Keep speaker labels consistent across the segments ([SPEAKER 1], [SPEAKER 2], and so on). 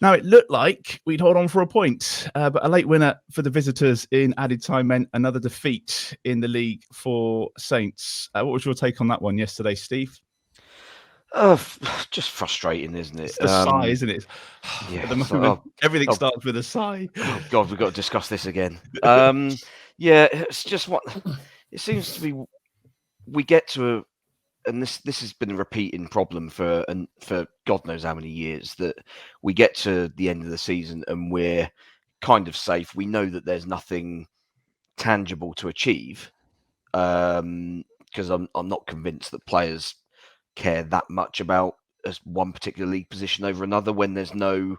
[SPEAKER 1] Now, it looked like we'd hold on for a point, but a late winner for the visitors in added time meant another defeat in the league for Saints. What was your take on that one yesterday, Steve?
[SPEAKER 2] Just frustrating, isn't it?
[SPEAKER 1] It's the sigh, isn't it?
[SPEAKER 2] Yeah.
[SPEAKER 1] At the moment, everything starts with a sigh.
[SPEAKER 2] Oh God, we've got to discuss this again. Yeah, it's just what it seems to be. We get to and this has been a repeating problem for God knows how many years, that we get to the end of the season and we're kind of safe. We know that there's nothing tangible to achieve, because I'm not convinced that players care that much about one particular league position over another when there's no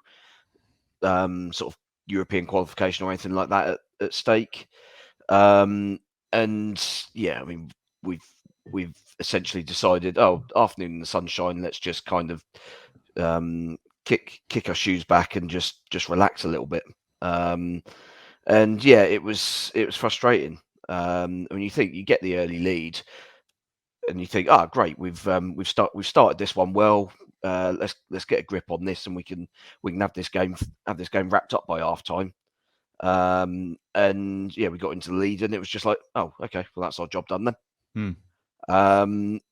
[SPEAKER 2] sort of European qualification or anything like that at stake. And yeah, I mean, we've essentially decided, afternoon in the sunshine, let's just kind of kick our shoes back and just relax a little bit. And yeah, it was frustrating. When you think you get the early lead and you think, great, we've started this one well. Let's get a grip on this, and we can have this game wrapped up by half time. And yeah, we got into the lead, and it was just like, oh, okay, well, that's our job done then.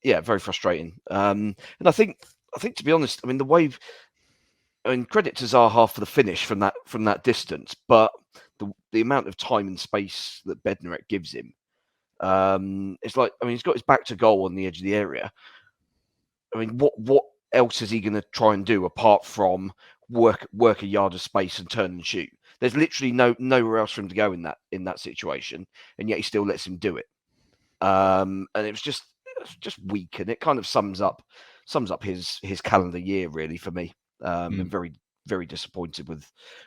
[SPEAKER 2] Yeah, very frustrating. And I think to be honest, I mean, credit to Zaha for the finish from that distance, but the amount of time and space that Bednarek gives him, it's like, I mean, he's got his back to goal on the edge of the area. I mean, what else is he going to try and do apart from work a yard of space and turn and shoot? There's literally nowhere else for him to go in that situation, and yet he still lets him do it. And it was just weak, and it kind of sums up his calendar year really for me. I'm very, very disappointed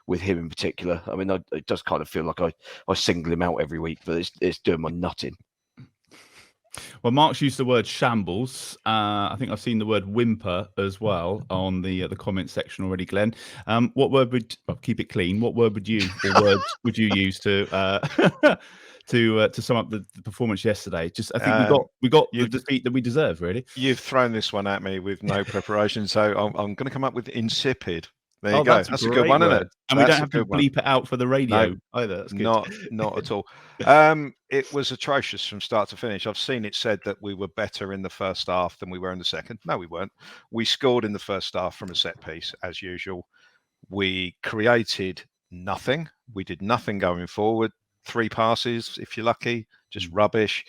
[SPEAKER 2] with him in particular. I mean, it does kind of feel like I single him out every week, but it's doing my nutting.
[SPEAKER 1] Well, Mark's used the word shambles. I think I've seen the word whimper as well on the comment section already, Glenn. What word would keep it clean? What word would you would you use to to sum up the performance yesterday? Just, I think we got the defeat that we deserve, really.
[SPEAKER 3] You've thrown this one at me with no preparation, so I'm going to come up with insipid. There you go.
[SPEAKER 1] That's
[SPEAKER 3] a good one, isn't it?
[SPEAKER 1] And we don't have to bleep it out for the radio either. That's good.
[SPEAKER 3] Not at all. It was atrocious from start to finish. I've seen it said that we were better in the first half than we were in the second. No, we weren't. We scored in the first half from a set piece, as usual. We created nothing. We did nothing going forward. 3 passes, if you're lucky, just rubbish.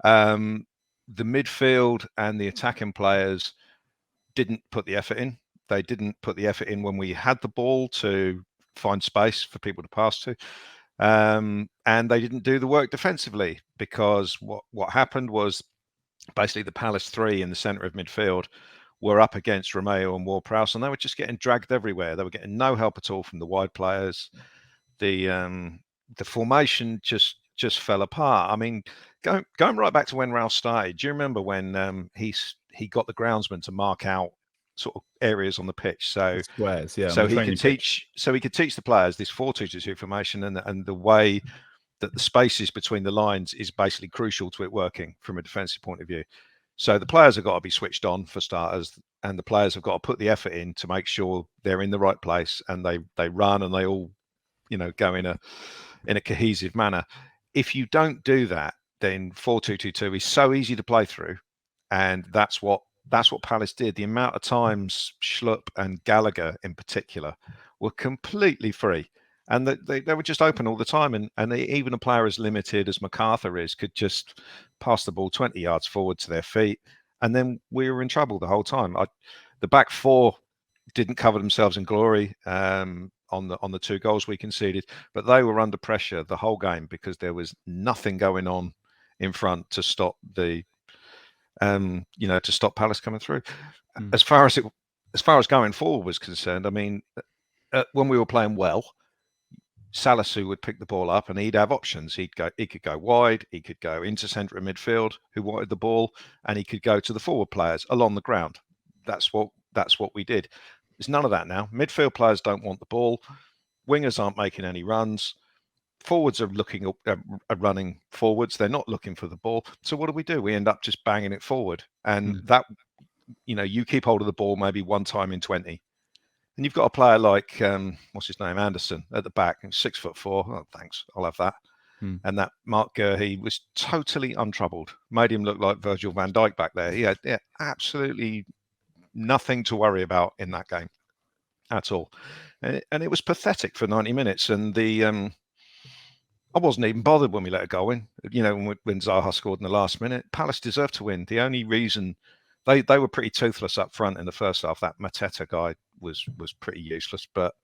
[SPEAKER 3] The midfield and the attacking players didn't put the effort in. They didn't put the effort in when we had the ball to find space for people to pass to. And they didn't do the work defensively, because what happened was basically the Palace 3 in the centre of midfield were up against Romeo and Ward-Prowse, and they were just getting dragged everywhere. They were getting no help at all from the wide players. The formation just fell apart. I mean, going right back to when Ralph started, do you remember when he got the groundsman to mark out sort of areas on the pitch, so
[SPEAKER 1] squares, yeah,
[SPEAKER 3] so he could teach the players this 4-2-2 formation, and the way that the spaces between the lines is basically crucial to it working from a defensive point of view. So the players have got to be switched on for starters, and the players have got to put the effort in to make sure they're in the right place, and they run, and they all, go in a cohesive manner. If you don't do that, then 4-2-2 is so easy to play through, and that's what Palace did. The amount of times Schlupp and Gallagher in particular were completely free, and they were just open all the time, and even a player as limited as MacArthur could just pass the ball 20 yards forward to their feet, and then we were in trouble the whole time. The back 4 didn't cover themselves in glory on the 2 goals we conceded, but they were under pressure the whole game because there was nothing going on in front to stop to stop Palace coming through. As far as going forward was concerned, I mean, when we were playing well, Salisu would pick the ball up and he'd have options. He could go wide, he could go into centre of midfield, who wanted the ball, and he could go to the forward players along the ground. That's what we did. There's none of that now. Midfield players don't want the ball. Wingers aren't making any runs. Forwards are running forwards. They're not looking for the ball. So what do? We end up just banging it forward. And that, you keep hold of the ball maybe one time in 20. And you've got a player like what's his name, Anderson, at the back, 6'4". Oh, thanks, I'll have that. And that Mark Gurhey was totally untroubled. Made him look like Virgil van Dijk back there. He had absolutely nothing to worry about in that game at all. And it was pathetic for 90 minutes. And I wasn't even bothered when we let a goal in. You know, when Zaha scored in the last minute, Palace deserved to win. The only reason they were pretty toothless up front in the first half. That Mateta guy was pretty useless. But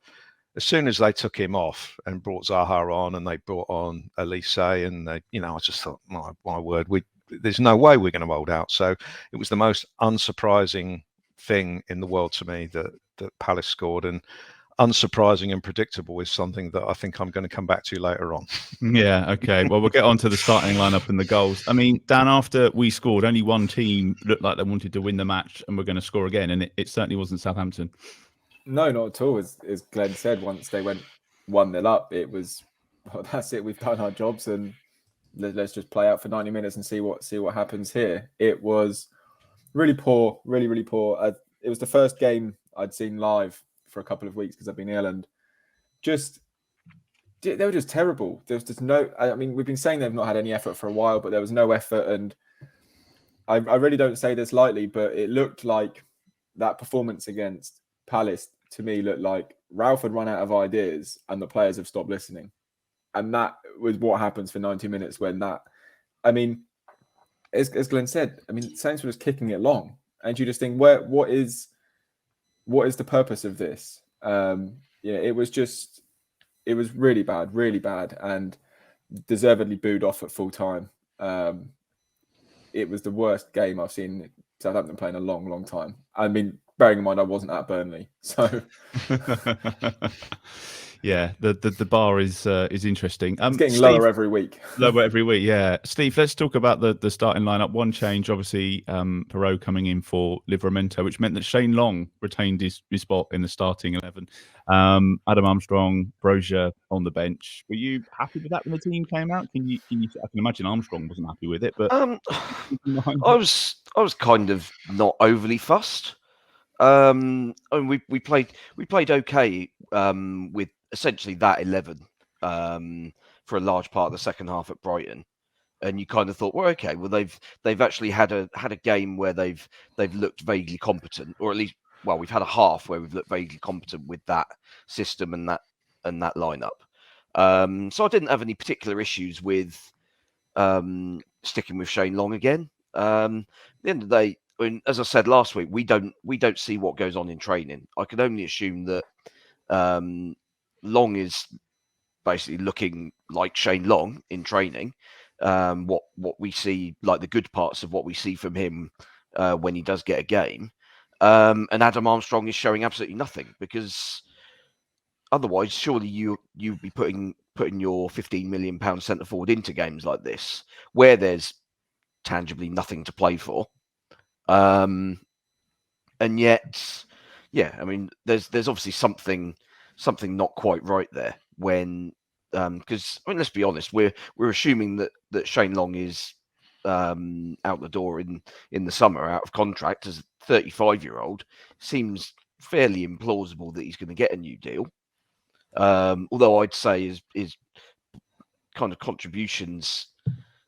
[SPEAKER 3] as soon as they took him off and brought Zaha on, and they brought on Elise, and I just thought, my word, there's no way we're going to hold out. So it was the most unsurprising thing in the world to me that Palace scored, and unsurprising and predictable is something that I think I'm going to come back to later on.
[SPEAKER 1] Yeah, okay. Well, we'll get on to the starting lineup and the goals. I mean, Dan, after we scored, only one team looked like they wanted to win the match and were going to score again, and it certainly wasn't Southampton.
[SPEAKER 4] No, not at all. As Glenn said, once they went 1-0 up, it was, well, that's it. We've done our jobs, and let's just play out for 90 minutes and see what happens here. It was really poor, really, really poor. It was the first game I'd seen live for a couple of weeks because I've been ill, and they were just terrible. There was just no. I mean, we've been saying they've not had any effort for a while, but there was no effort, and I really don't say this lightly, but it looked like that performance against Palace to me looked like Ralph had run out of ideas and the players have stopped listening, and that was what happens for 90 minutes when that. I mean, as Glenn said, I mean, Saints were just kicking it long, and you just think, what is the purpose of this? It was really bad, and deservedly booed off at full time. It was the worst game I've seen Southampton play in a long, long time. I mean, bearing in mind I wasn't at Burnley, so
[SPEAKER 1] yeah, the bar is interesting.
[SPEAKER 4] It's getting lower every week.
[SPEAKER 1] Lower every week, yeah. Steve, let's talk about the starting lineup. One change, obviously, Perot coming in for Livramento, which meant that Shane Long retained his spot in the starting 11. Adam Armstrong, Brozier on the bench. Were you happy with that when the team came out? Can you? I can imagine Armstrong wasn't happy with it, but
[SPEAKER 2] I was kind of not overly fussed. I mean, we played okay with essentially that 11 for a large part of the second half at Brighton, and you kind of thought, well, okay, well they've actually had a game where they've looked vaguely competent, or at least, well, we've had a half where we've looked vaguely competent with that system and that lineup. So I didn't have any particular issues with sticking with Shane Long again. At the end of the day, I mean, as I said last week, we don't see what goes on in training. I can only assume that Long is basically looking like Shane Long in training. What we see, like the good parts of what we see from him when he does get a game, and Adam Armstrong is showing absolutely nothing, because otherwise, surely you'd be putting your £15 million centre forward into games like this where there's tangibly nothing to play for. And yet, yeah, I mean, there's obviously something not quite right there when, because I mean, let's be honest, we're assuming that Shane Long is out the door in the summer, out of contract as a 35-year-old. Seems fairly implausible that he's going to get a new deal. Although I'd say his kind of contributions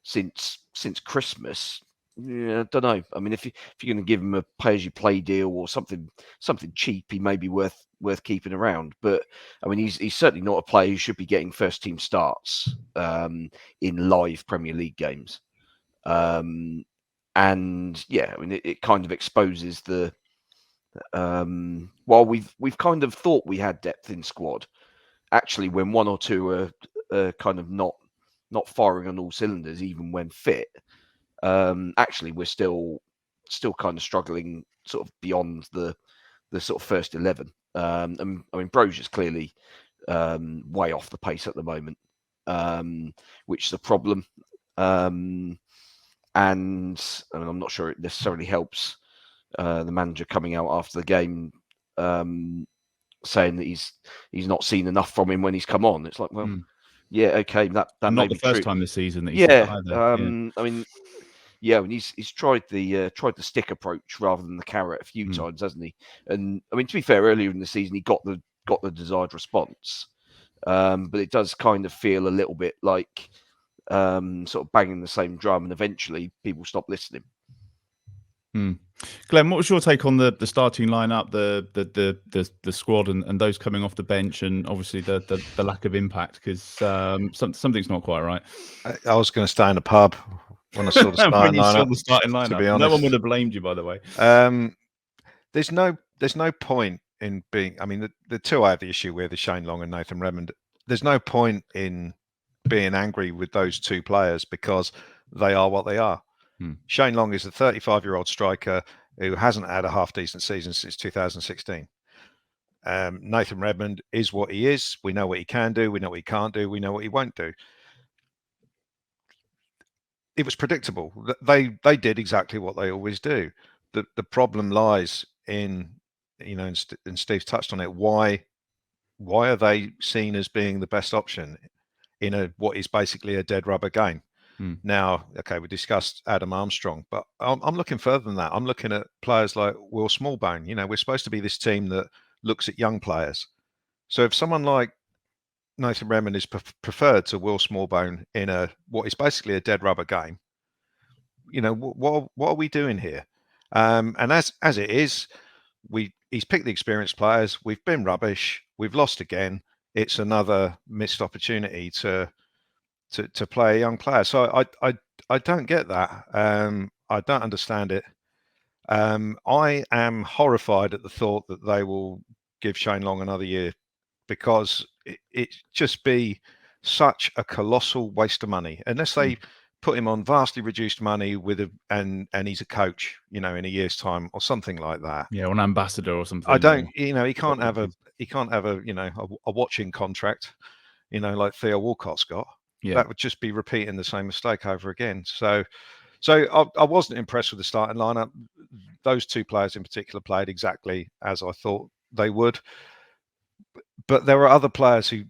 [SPEAKER 2] since Christmas. Yeah, I don't know. I mean, if you're going to give him a pay-as-you-play deal or something cheap, he may be worth keeping around. But I mean, he's certainly not a player who should be getting first-team starts in live Premier League games. And yeah, I mean, it kind of exposes the. While we've kind of thought we had depth in squad, actually, when one or two are kind of not firing on all cylinders, even when fit. Actually, we're still kind of struggling sort of beyond the sort of first 11. I mean, Brozier's clearly way off the pace at the moment, which is a problem. And I mean, I'm not sure it necessarily helps the manager coming out after the game saying that he's not seen enough from him when he's come on. It's like, well, yeah, okay, that
[SPEAKER 1] not
[SPEAKER 2] may
[SPEAKER 1] the
[SPEAKER 2] be
[SPEAKER 1] first
[SPEAKER 2] true.
[SPEAKER 1] time this season that he's
[SPEAKER 2] I mean, Yeah, and he's tried the stick approach rather than the carrot a few times, hasn't he? And I mean, to be fair, earlier in the season he got the desired response, but it does kind of feel a little bit like sort of banging the same drum, and eventually people stop listening.
[SPEAKER 1] Glenn, what was your take on the starting lineup, the squad, and those coming off the bench, and obviously the lack of impact? Because something's not quite right.
[SPEAKER 3] I was going to stay in the pub when I saw the starting
[SPEAKER 1] when you
[SPEAKER 3] lineup.
[SPEAKER 1] saw the starting lineup,
[SPEAKER 3] to be honest,
[SPEAKER 1] no one would have blamed you, by the way.
[SPEAKER 3] There's no point in being. I mean, the two I have the issue with is Shane Long and Nathan Redmond. There's no point in being angry with those two players because they are what they are. Shane Long is a 35-year-old striker who hasn't had a half-decent season since 2016. Nathan Redmond is what he is. We know what he can do. We know what he can't do. We know what he won't do. It was predictable. They did exactly what they always do. The problem lies in, and Steve touched on it. Why are they seen as being the best option in what is basically a dead rubber game? Now, okay, we discussed Adam Armstrong, but I'm looking further than that. I'm looking at players like Will Smallbone. We're supposed to be this team that looks at young players. So if someone like Nathan Redmond is preferred to Will Smallbone in what is basically a dead rubber game, what are we doing here? And as it is, he's picked the experienced players. We've been rubbish. We've lost again. It's another missed opportunity to play a young player. So I don't get that. I don't understand it. I am horrified at the thought that they will give Shane Long another year, because it just be such a colossal waste of money unless they put him on vastly reduced money and he's a coach, in a year's time or something like that.
[SPEAKER 1] Yeah, or an ambassador or something.
[SPEAKER 3] I don't, he can't have a watching contract, like Theo Walcott's got. Yeah. That would just be repeating the same mistake over again. So I wasn't impressed with the starting lineup. Those two players in particular played exactly as I thought they would. But there were other players who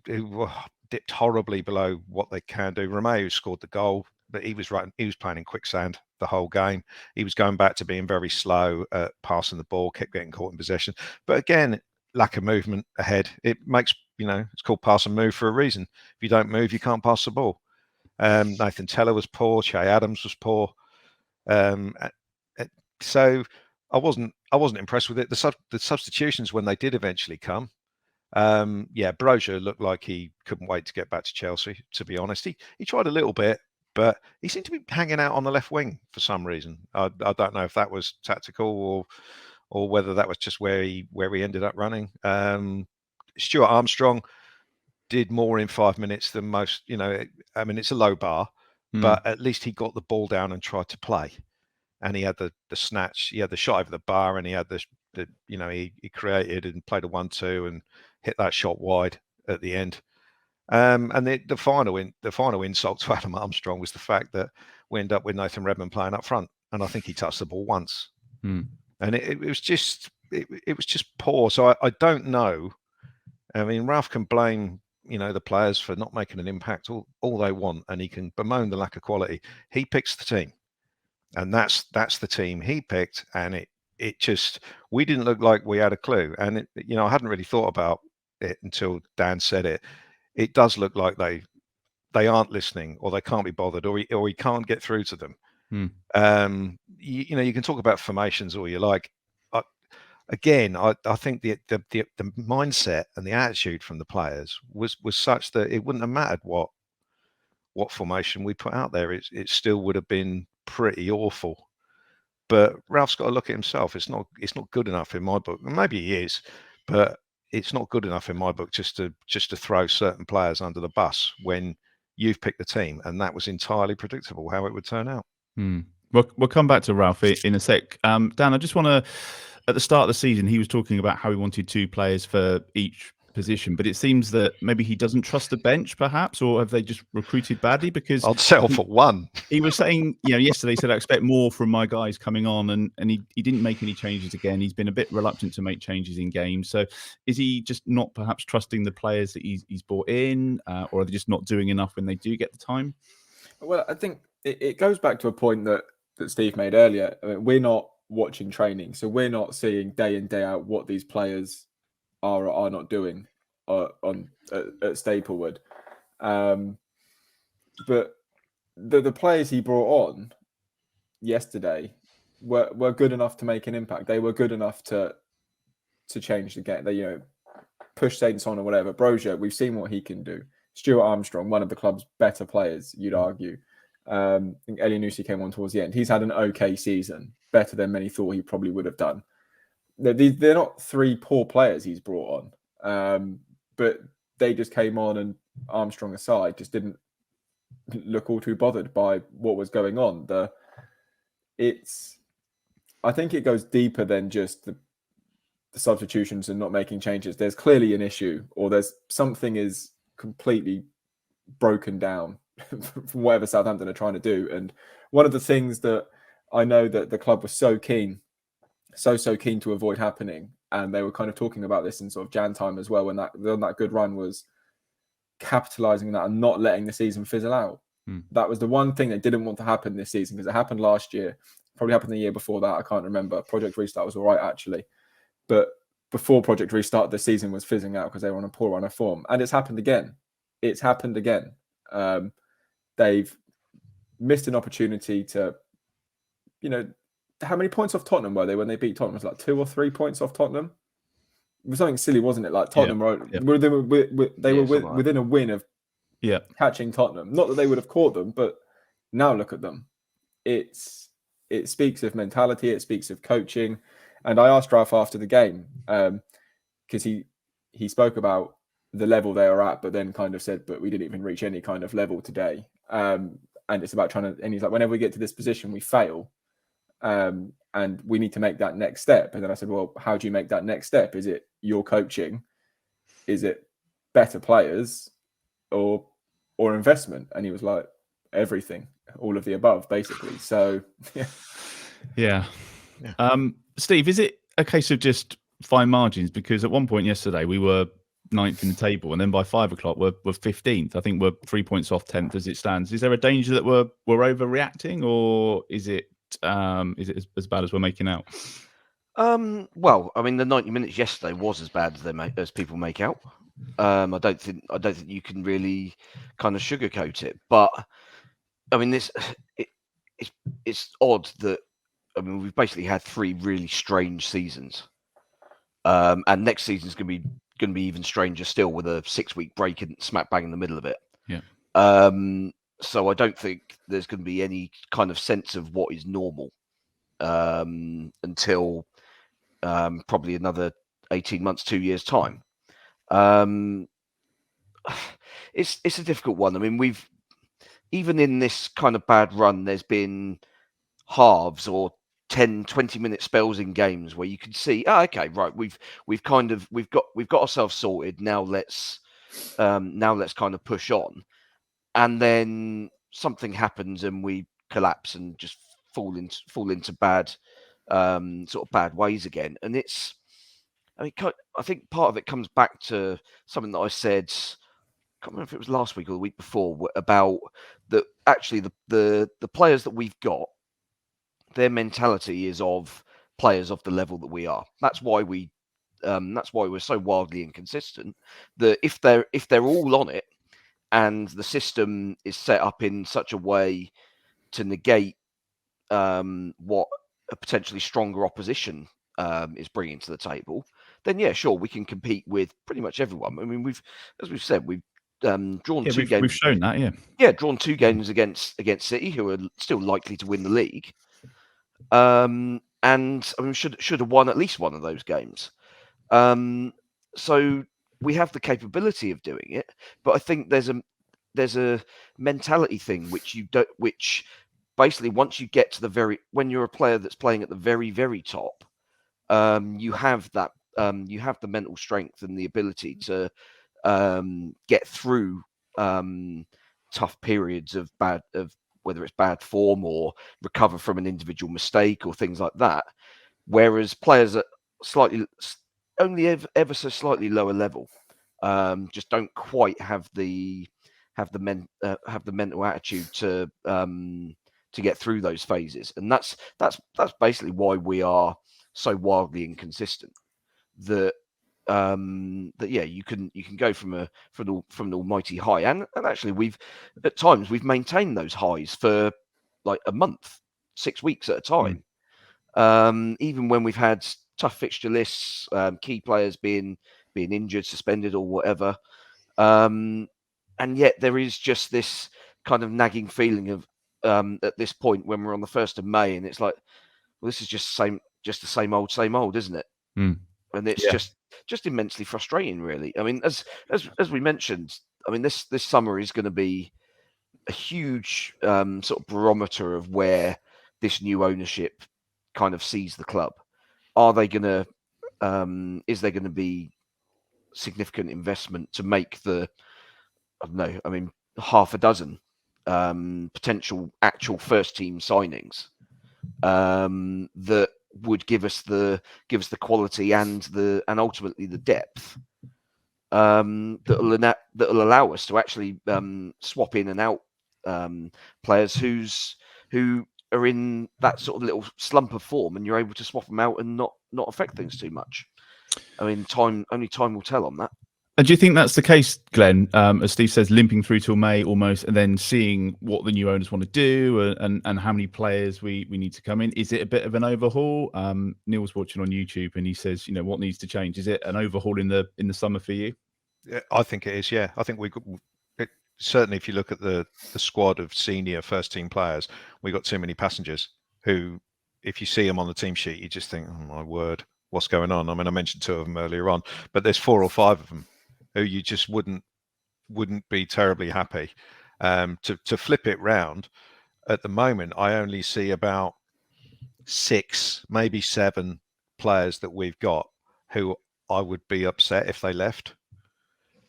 [SPEAKER 3] dipped horribly below what they can do. Romeo scored the goal, but he was playing in quicksand the whole game. He was going back to being very slow at passing the ball, kept getting caught in possession. But again, lack of movement ahead. It makes, it's called pass and move for a reason. If you don't move, you can't pass the ball. Nathan Teller was poor. Che Adams was poor. So I wasn't impressed with it. The substitutions, when they did eventually come, Brozier looked like he couldn't wait to get back to Chelsea, to be honest. He tried a little bit, but he seemed to be hanging out on the left wing for some reason. I don't know if that was tactical or whether that was just where he ended up running. Stuart Armstrong did more in 5 minutes than most. I mean, it's a low bar, but at least he got the ball down and tried to play. And he had the snatch, he had the shot over the bar, and he had he created and played a 1-2 and hit that shot wide at the end. And the final insult to Adam Armstrong was the fact that we ended up with Nathan Redmond playing up front, and I think he touched the ball once. And it was just poor. So I don't know. I mean, Ralph can blame the players for not making an impact all they want, and he can bemoan the lack of quality. He picks the team, and that's the team he picked, and it just, we didn't look like we had a clue. And I hadn't really thought about it until Dan said it. It does look like they aren't listening, or they can't be bothered, or he can't get through to them. You can talk about formations all you like. Again, I think the mindset and the attitude from the players was such that it wouldn't have mattered what formation we put out there. It still would have been pretty awful. But Ralph's got to look at himself. It's not good enough in my book. Maybe he is, but it's not good enough in my book just to throw certain players under the bus when you've picked the team, and that was entirely predictable how it would turn out.
[SPEAKER 1] We'll come back to Ralph in a sec. Dan, I just want to, at the start of the season, he was talking about how he wanted 2 players for each position, but it seems that maybe he doesn't trust the bench, perhaps, or have they just recruited badly? Because
[SPEAKER 3] I'd settle for 1.
[SPEAKER 1] He was saying, yesterday he said, I expect more from my guys coming on, and he didn't make any changes again. He's been a bit reluctant to make changes in games. So is he just not perhaps trusting the players that he's brought in, or are they just not doing enough when they do get the time?
[SPEAKER 4] Well, I think it goes back to a point that that Steve made earlier. I mean, we're not watching training, so we're not seeing day in day out what these players are or are not doing at Staplewood. But the players he brought on yesterday were good enough to make an impact. They were good enough to change the game. They push Saints on or whatever. Brozier, we've seen what he can do. Stuart Armstrong, one of the club's better players, you'd argue. I think Elianusi came on towards the end. He's had an okay season, better than many thought he probably would have done. They're not three poor players he's brought on, but they just came on, and Armstrong aside, just didn't look all too bothered by what was going on. I think it goes deeper than just the substitutions and not making changes. There's clearly an issue, or there's something is completely broken down from whatever Southampton are trying to do. And one of the things that I know that the club was so keen to avoid happening, and they were kind of talking about this in sort of Jan time as well, when that good run, was capitalizing on that and not letting the season fizzle out. That was the one thing that didn't want to happen this season, because it happened last year, probably happened the year before that, I can't remember. Project Restart was all right actually, but before Project Restart, the season was fizzing out because they were on a poor run of form. And it's happened again. They've missed an opportunity to, how many points off Tottenham were they when they beat Tottenham? It was like 2 or 3 points off Tottenham. It was something silly, wasn't it? Like Tottenham they were within a win of catching Tottenham. Not that they would have caught them, but now look at them. It speaks of mentality. It speaks of coaching. And I asked Ralph after the game, because he spoke about the level they are at, but then kind of said, but we didn't even reach any kind of level today. And it's about and he's like, whenever we get to this position, we fail. And we need to make that next step. And then I said, well, how do you make that next step? Is it your coaching? Is it better players or investment? And he was like, everything, all of the above, basically. So,
[SPEAKER 1] yeah. Steve, is it a case of just fine margins? Because at one point yesterday we were 9th in the table, and then by 5 o'clock we're 15th. I think we're 3 points off 10th as it stands. Is there a danger that we're overreacting, or is it as bad as we're making out?
[SPEAKER 2] Well, I mean, the 90 minutes yesterday was as bad as people make out. I don't think you can really kind of sugarcoat it. But I mean, it's odd that, I mean, we've basically had 3 really strange seasons, and next season's going to be even stranger still, with a 6-week break and smack bang in the middle of it.
[SPEAKER 1] Yeah.
[SPEAKER 2] So I don't think there's going to be any kind of sense of what is normal until probably another 18 months, 2 years time. It's a difficult one. I mean, even in this kind of bad run, there's been halves or 10-20 minute spells in games where you can see, okay, right, we've got ourselves sorted. Now let's kind of push on, and then something happens and we collapse and just fall into bad sort of bad ways again. And I think part of it comes back to something that I said, I can't remember if it was last week or the week before, about that actually the players that we've got, their mentality is of players of the level that we are. That's why we're so wildly inconsistent. That if they're all on it, and the system is set up in such a way to negate what a potentially stronger opposition is bringing to the table, then yeah, sure, we can compete with pretty much everyone. I mean, as we've said, we've drawn 2 games.
[SPEAKER 1] We've shown that,
[SPEAKER 2] drawn 2 games against City, who are still likely to win the league. And I mean, should have won at least one of those games. So we have the capability of doing it, but I think there's a mentality thing which basically, once you get to when you're a player that's playing at the very, very top, you have that you have the mental strength and the ability to get through tough periods of whether it's bad form or recover from an individual mistake or things like that. Whereas players at only ever so slightly lower level just don't quite have the mental attitude to to get through those phases, and that's basically why we are so wildly inconsistent. That you can go from an almighty high, and actually we've at times we've maintained those highs for like a month, 6 weeks at a time. Even when we've had tough fixture lists, key players being injured, suspended, or whatever, and yet there is just this kind of nagging feeling of at this point when we're on the 1st of May, and it's like, well, this is just the same old, isn't it? And it's just immensely frustrating, really. I mean, as we mentioned, I mean, this summer is going to be a huge sort of barometer of where this new ownership kind of sees the club. Are they going to? Is there going to be significant investment to make the? I don't know. I mean, half a dozen potential actual first team signings that would give us the quality and ultimately the depth that'll allow us to actually swap in and out players who are in that sort of little slump of form, and you're able to swap them out and not affect things too much. I mean, only time will tell on that.
[SPEAKER 1] And do you think that's the case, Glenn? As Steve says, limping through till May almost, and then seeing what the new owners want to do and how many players we need to come in. Is it a bit of an overhaul? Neil's watching on YouTube and he says, what needs to change? Is it an overhaul in the summer for you?
[SPEAKER 3] Yeah, I think it is. Yeah, I think certainly if you look at the squad of senior first team players, we got too many passengers who, if you see them on the team sheet, you just think, oh my word, what's going on? I mean, I mentioned 2 of them earlier on, but there's 4 or 5 of them who you just wouldn't be terribly happy. To flip it round, at the moment, I only see about 6, maybe 7 players that we've got who I would be upset if they left.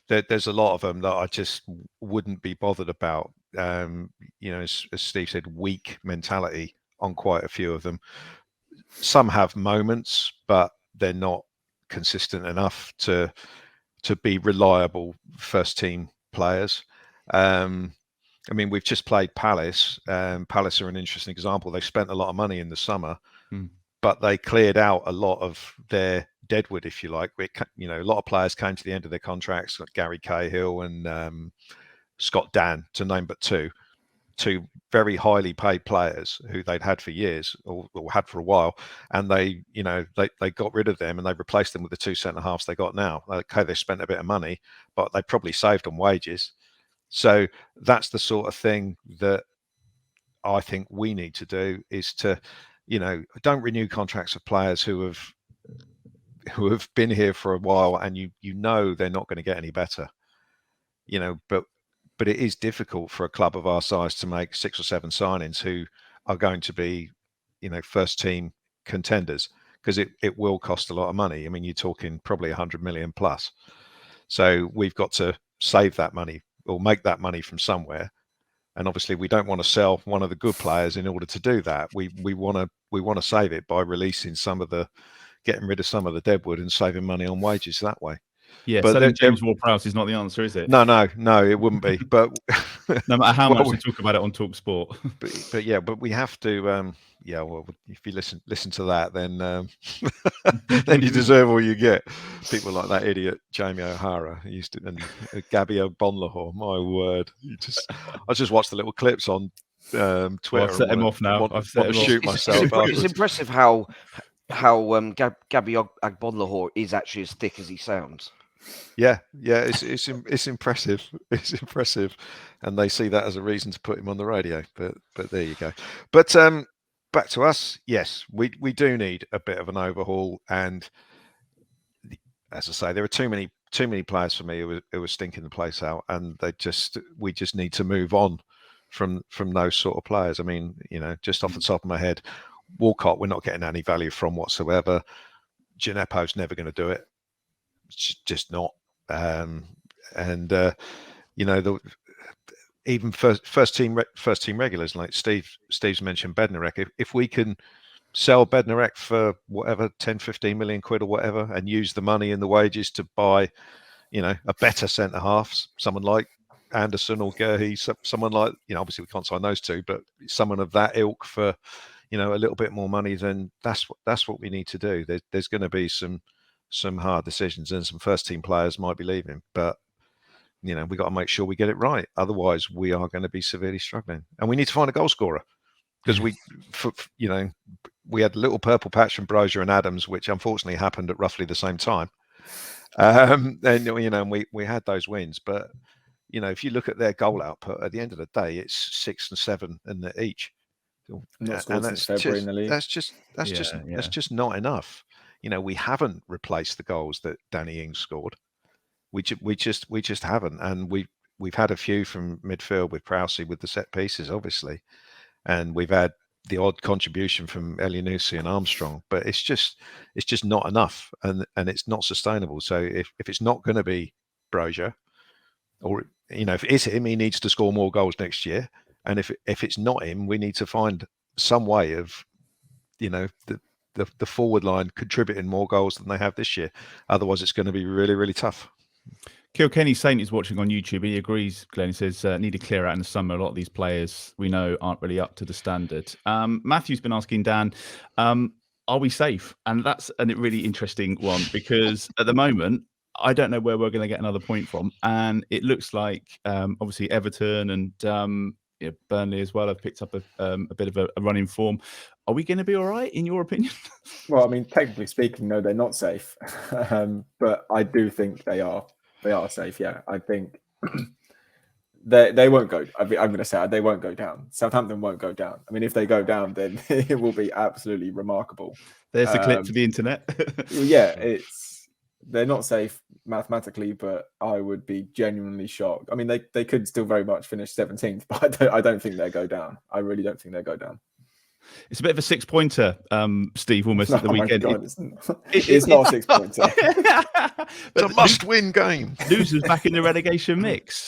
[SPEAKER 3] There's a lot of them that I just wouldn't be bothered about. As Steve said, weak mentality on quite a few of them. Some have moments, but they're not consistent enough to be reliable first team players. I mean, we've just played Palace. Palace are an interesting example. They spent a lot of money in the summer, but they cleared out a lot of their deadwood, if you like. A lot of players came to the end of their contracts, like Gary Cahill and Scott Dan, to name but 2 very highly paid players who they'd had for years or had for a while, and they got rid of them and they replaced them with the 2 centre halves they got now. Okay, they spent a bit of money, but they probably saved on wages. So that's the sort of thing that I think we need to do, is to, don't renew contracts of players who have been here for a while and they're not going to get any better. But it is difficult for a club of our size to make 6 or 7 signings who are going to be, first team contenders, because it will cost a lot of money. I mean, you're talking probably 100 million plus. So we've got to save that money or make that money from somewhere. And obviously we don't want to sell one of the good players in order to do that. We want to save it by getting rid of some of the deadwood and saving money on wages that way.
[SPEAKER 1] Yeah, but selling James Ward-Prowse is not the answer, is it?
[SPEAKER 3] No, it wouldn't be. But
[SPEAKER 1] no matter how much we talk about it on Talk Sport.
[SPEAKER 3] but we have to. If you listen to that, then then you deserve all you get. People like that idiot Jamie O'Hara and Gabby Bonlahor. My word, I just watched the little clips on Twitter.
[SPEAKER 1] Well, I've set him off now.
[SPEAKER 3] I want to shoot myself.
[SPEAKER 2] It's impressive how Gabby Bonlahor is actually as thick as he sounds.
[SPEAKER 3] Yeah, it's impressive. It's impressive, and they see that as a reason to put him on the radio. But there you go. But back to us. Yes, we do need a bit of an overhaul, and as I say, there are too many players for me who are stinking the place out, and we just need to move on from those sort of players. I mean, just off the top of my head, Walcott, we're not getting any value from whatsoever. Gineppo's never going to do it. It's just not. Even first team regulars like Steve's mentioned Bednarek. If we can sell Bednarek for whatever 10-15 million quid or whatever, and use the money and the wages to buy, a better centre half, someone like Anderson or Gurhey, someone like, obviously we can't sign those two, but someone of that ilk for, a little bit more money, then that's what we need to do. There's going to be some hard decisions, and some first team players might be leaving, but we got to make sure we get it right. Otherwise, we are going to be severely struggling, and we need to find a goal scorer, because we had a little purple patch from Brozier and Adams, which unfortunately happened at roughly the same time. And we had those wins, but if you look at their goal output at the end of the day, it's 6 and 7 in each.
[SPEAKER 4] Not scored since February in the league.
[SPEAKER 3] That's just not enough. We haven't replaced the goals that Danny Ings scored. We just haven't, and we've had a few from midfield with Prowsey with the set pieces, obviously, and we've had the odd contribution from Elianusi and Armstrong, but it's just not enough, and it's not sustainable. So if it's not going to be Brozier, or if it is him, he needs to score more goals next year. And if it's not him, we need to find some way of, the forward line contributing more goals than they have this year. Otherwise, it's going to be really, really tough.
[SPEAKER 1] Kilkenny Saint is watching on YouTube. He agrees, Glenn. He says, need to clear out in the summer. A lot of these players we know aren't really up to the standard. Matthew's been asking Dan, are we safe? And that's a really interesting one, because at the moment, I don't know where we're going to get another point from. And it looks like, obviously, Everton and Burnley as well have picked up a bit of a run in form. Are we going to be all right, in your opinion?
[SPEAKER 4] Well, I mean, technically speaking, no, they're not safe. But I do think they are. They are safe, yeah. I think they won't go. I'm going to say they won't go down. Southampton won't go down. I mean, if they go down, then it will be absolutely remarkable.
[SPEAKER 1] There's the clip for the internet.
[SPEAKER 4] Yeah, they're not safe mathematically, but I would be genuinely shocked. I mean, they could still very much finish 17th, but I don't think they'll go down. I really don't think they'll go down.
[SPEAKER 1] It's a bit of a 6-pointer, Steve, almost at the weekend.
[SPEAKER 4] God, it's not a 6-pointer.
[SPEAKER 3] It's a must-win game.
[SPEAKER 1] Losers back in the relegation mix.